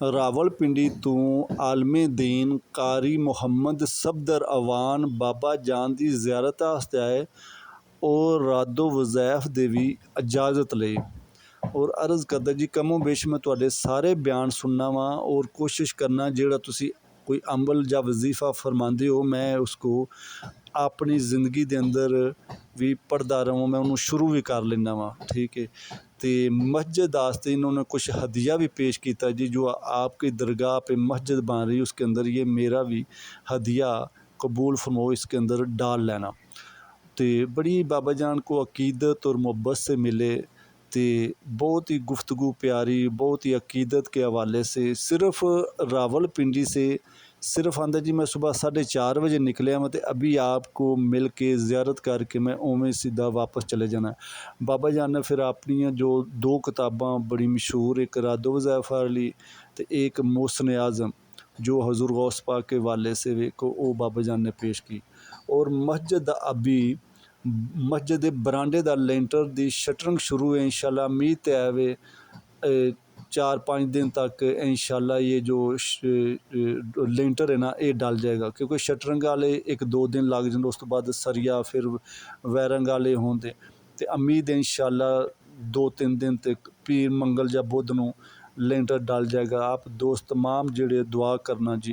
ਰਾਵਲਪਿੰਡੀ ਤੋਂ ਆਲਮੇ ਦੀਨ कारी ਮੁਹੰਮਦ ਸਫਦਰ ਅਵਾਨ ਬਾਬਾ ਜਾਨ ਦੀ ਜ਼ਿਆਰਤ ਵਾਸਤੇ ਆਏ और रादो वज़ैफ दे भी इजाज़त ਲਈ और अर्ज़ करदा जी कमो बेश मैं तुहाडे सारे बयान सुनना वा और कोशिश करना जेड़ा तुसी कोई अमल या वजीफ़ा फरमाते हो मैं उसको अपनी ज़िंदगी के अंदर भी पढ़ता रहूँ, मैं उन्होंने शुरू भी कर लेना वा। ठीक है, तो मस्जिद वास्ते इन्होंने कुछ हदिया भी पेश किया जी, जो आपकी दरगाह पे मस्जिद बन रही उसके अंदर ये मेरा भी हदिया कबूल फरमाओ, इसके अंदर डाल लेना। तो बड़ी बाबा जान को अकीदत और मोहब्बत से मिले, तो बहुत ही गुफ्तगू प्यारी, बहुत ही अकीदत के हवाले से। सिर्फ रावलपिंडी से सिर्फ आंदा जी मैं सुबह 4:30 बजे निकलिया मैं, तो अभी आपको मिल के ज़ियारत करके मैं उमें सीधा वापस चले जाना। बाबा जान ने फिर अपनी जो 2 किताबां बड़ी मशहूर, एक रादो वज़ैफ़ वाली तो एक मोहसिन आज़म जो हज़ूर गौस पाक के हवाले से वेखो वो बाबा जान ने पेश की। और मस्जिद अभी मस्जिद बरांडे दा लेंटर दी शटरिंग शुरू है इंशाल्लाह। उम्मीद ते आवे 4-5 दिन तक इंशाल्लाह ये जो लेंटर है ना ये डल जाएगा, क्योंकि शटरिंग वाले 1-2 दिन लग जाते, उस तो बाद सरिया फिर वैरंग वाले होंदे। तो उम्मीद है इंशाल्लाह 2-3 दिन तक पीर मंगल या बुध नूं लेंटर डल जाएगा। आप दोस्त तमाम जेड़े दुआ करना जी।